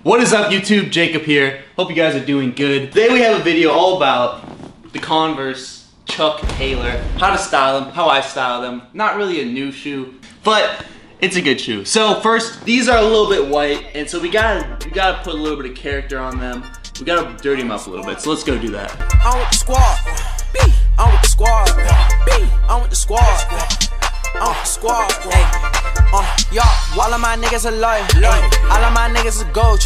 What is up YouTube, Jacob here. Hope you guys are doing good. Today we have a video all about the Converse Chuck Taylor. How to style them, how I style them. Not really a new shoe, but it's a good shoe. So first, these are a little bit white, and so we gotta put a little bit of character on them. We gotta dirty them up a little bit, so let's go do that. I'm with the squad. I'm with the squad. I'm with the squad. I'm with the squad. Yo, all of my niggas are loyal. All of my niggas are gold.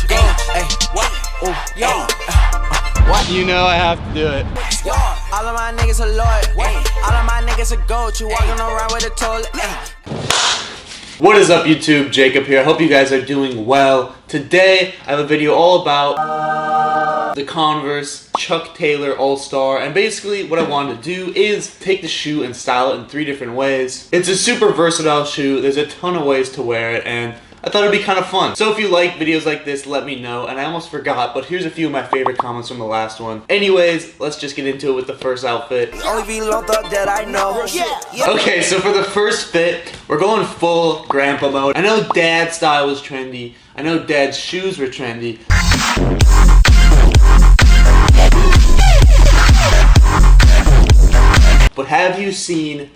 What? You know I have to do it. Yo, all of my niggas are loyal. All of my niggas are gold. You walking around with a toilet. What is up YouTube, Jacob here. I hope you guys are doing well. Today I have a video all about the Converse Chuck Taylor All-Star, and basically what I wanted to do is take the shoe and style it in 3 different ways. It's a super versatile shoe. There's a ton of ways to wear it, and I thought it'd be kind of fun. So if you like videos like this, let me know. And I almost forgot, but here's a few of my favorite comments from the last one. Anyways, let's just get into it with the first outfit. Only be lumped up that I know. Okay, so for the first fit, we're going full grandpa mode. I know dad style was trendy. I know dad's shoes were trendy. But have you seen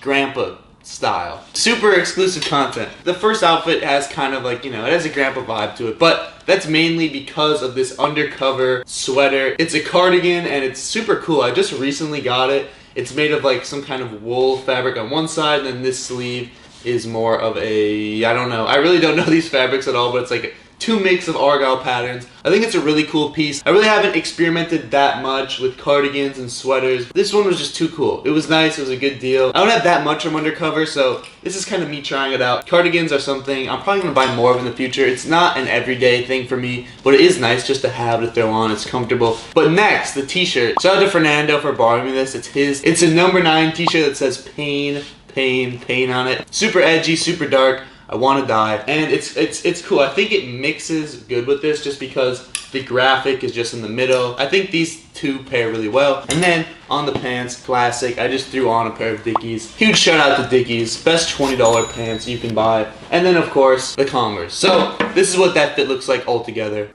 grandpa style? Super exclusive content. The first outfit has kind of like, you know, it has a grandpa vibe to it, but that's mainly because of this undercover sweater. It's a cardigan and it's super cool. I just recently got it. It's made of like some kind of wool fabric on one side, and then this sleeve is more of a, I don't know. I really don't know these fabrics at all, but it's like 2 mix of argyle patterns. I think it's a really cool piece. I really haven't experimented that much with cardigans and sweaters. This one was just too cool. It was nice, it was a good deal. I don't have that much from undercover, so this is kind of me trying it out. Cardigans are something I'm probably gonna buy more of in the future. It's not an everyday thing for me, but it is nice just to have to throw on. It's comfortable. But next, the t-shirt. Shout out to Fernando for borrowing me this. It's his. It's a number 9 t-shirt that says pain, pain, pain on it. Super edgy, super dark. I want to die, and it's cool. I think it mixes good with this just because the graphic is just in the middle. I think these 2 pair really well. And then on the pants, classic. I just threw on a pair of Dickies. Huge shout out to Dickies, best $20 pants you can buy. And then of course the Converse. So this is what that fit looks like all together.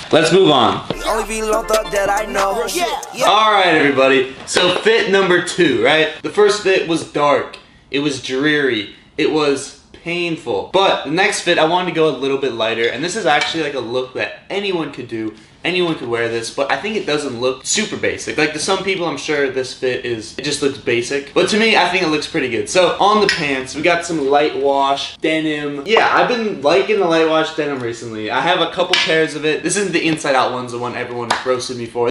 Let's move on. Only be lumped up that I know. Alright everybody, so fit number 2, right? The first fit was dark, it was dreary, it was painful. But the next fit, I wanted to go a little bit lighter, and this is actually like a look that anyone could do. Anyone could wear this, but I think it doesn't look super basic. Like to some people, I'm sure this fit it just looks basic. But to me, I think it looks pretty good. So on the pants, we got some light wash denim. Yeah, I've been liking the light wash denim recently. I have a couple pairs of it. This isn't the inside out ones, the one everyone roasted me for.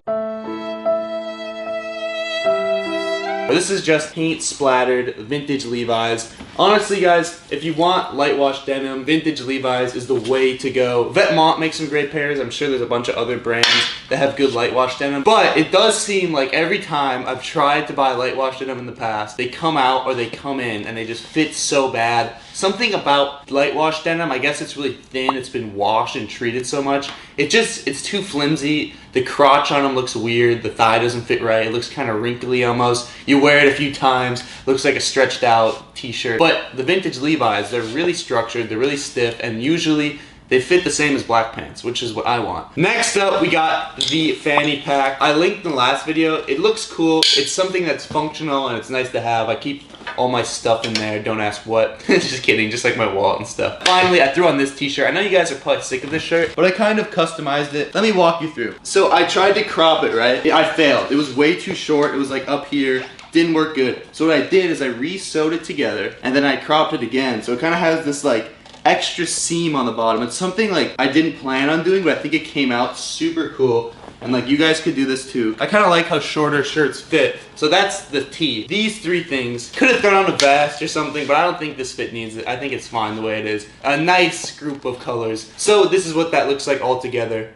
This is just paint splattered vintage Levi's. Honestly guys, if you want light wash denim, vintage Levi's is the way to go. Vetements makes some great pairs. I'm sure there's a bunch of other brands that have good light wash denim. But it does seem like every time I've tried to buy light wash denim in the past, they come out or they come in and they just fit so bad. Something about light wash denim, I guess it's really thin, it's been washed and treated so much. It's too flimsy. The crotch on them looks weird, the thigh doesn't fit right, it looks kind of wrinkly almost. You wear it a few times, looks like a stretched out t-shirt. But the vintage Levi's, they're really structured, they're really stiff, and usually they fit the same as black pants, which is what I want. Next up, we got the fanny pack. I linked in the last video. It looks cool. It's something that's functional and it's nice to have. I keep all my stuff in there. Don't ask what. Just kidding, just like my wallet and stuff. Finally, I threw on this t-shirt. I know you guys are probably sick of this shirt, but I kind of customized it. Let me walk you through. So I tried to crop it, right? I failed. It was way too short. It was like up here. Didn't work good. So what I did is I re-sewed it together and then I cropped it again. So it kind of has this like extra seam on the bottom. It's something like I didn't plan on doing, but I think it came out super cool. And like you guys could do this too. I kind of like how shorter shirts fit. So that's the tee. These 3 things. Could have thrown on a vest or something, but I don't think this fit needs it. I think it's fine the way it is. A nice group of colors. So this is what that looks like all together.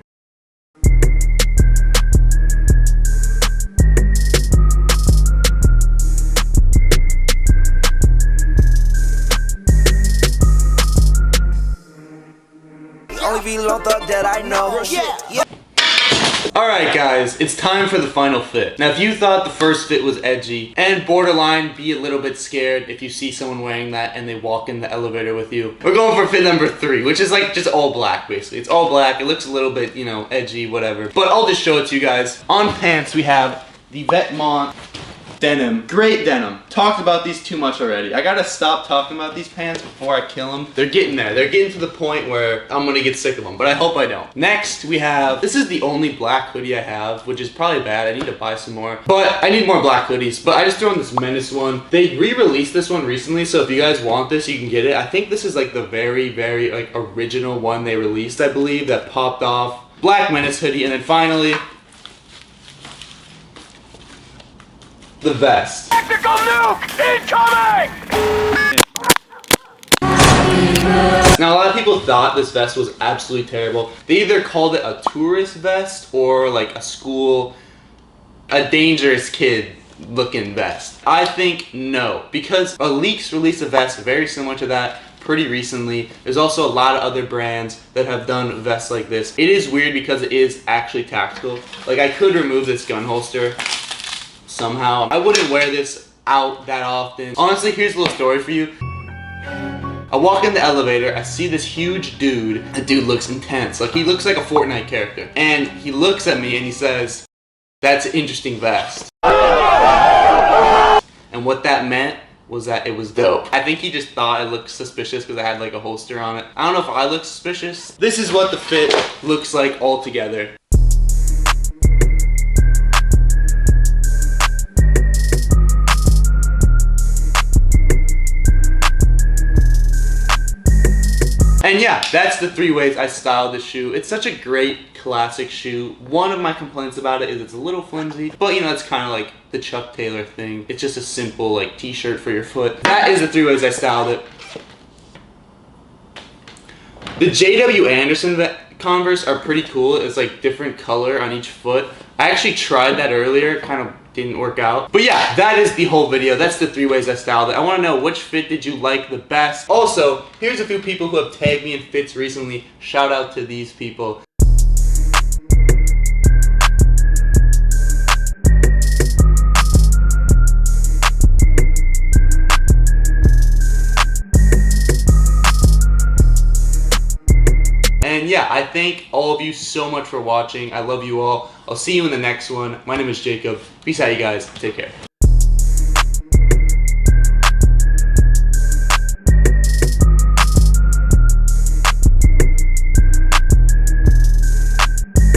Only be lumped up that I know. Alright guys, it's time for the final fit. Now if you thought the first fit was edgy and borderline be a little bit scared if you see someone wearing that and they walk in the elevator with you, we're going for fit number 3, which is like just all black basically. It's all black, it looks a little bit, you know, edgy, whatever. But I'll just show it to you guys. On pants we have the Vetements denim. Great denim. Talked about these too much already. I gotta stop talking about these pants before I kill them. They're getting there. They're getting to the point where I'm gonna get sick of them, but I hope I don't. Next, we have, this is the only black hoodie I have, which is probably bad. I need to buy some more, but I need more black hoodies. But I just threw in this Menace one. They re-released this one recently, so if you guys want this, you can get it. I think this is like the very, very like original one they released, I believe, that popped off. Black Menace hoodie, and then finally, the vest. Tactical nuke incoming! Now a lot of people thought this vest was absolutely terrible. They either called it a tourist vest or like a dangerous kid looking vest. I think no, because Aleeks released a vest very similar to that pretty recently. There's also a lot of other brands that have done vests like this. It is weird because it is actually tactical. Like I could remove this gun holster somehow. I wouldn't wear this out that often. Honestly, here's a little story for you. I walk in the elevator, I see this huge dude. The dude looks intense. Like he looks like a Fortnite character. And he looks at me and he says, "That's an interesting vest." And what that meant was that it was dope. I think he just thought it looked suspicious because I had like a holster on it. I don't know if I look suspicious. This is what the fit looks like all together. And yeah, that's the 3 ways I styled this shoe. It's such a great classic shoe. One of my complaints about it is it's a little flimsy, but you know, it's kind of like the Chuck Taylor thing. It's just a simple like t-shirt for your foot. That is the 3 ways I styled it. The JW Anderson Converse are pretty cool. It's like different color on each foot. I actually tried that earlier, kind of didn't work out. But yeah, that is the whole video. That's the 3 ways I styled it. I want to know, which fit did you like the best? Also, here's a few people who have tagged me in fits recently. Shout out to these people. And yeah, I thank all of you so much for watching. I love you all. I'll see you in the next one. My name is Jacob. Peace out, you guys. Take care.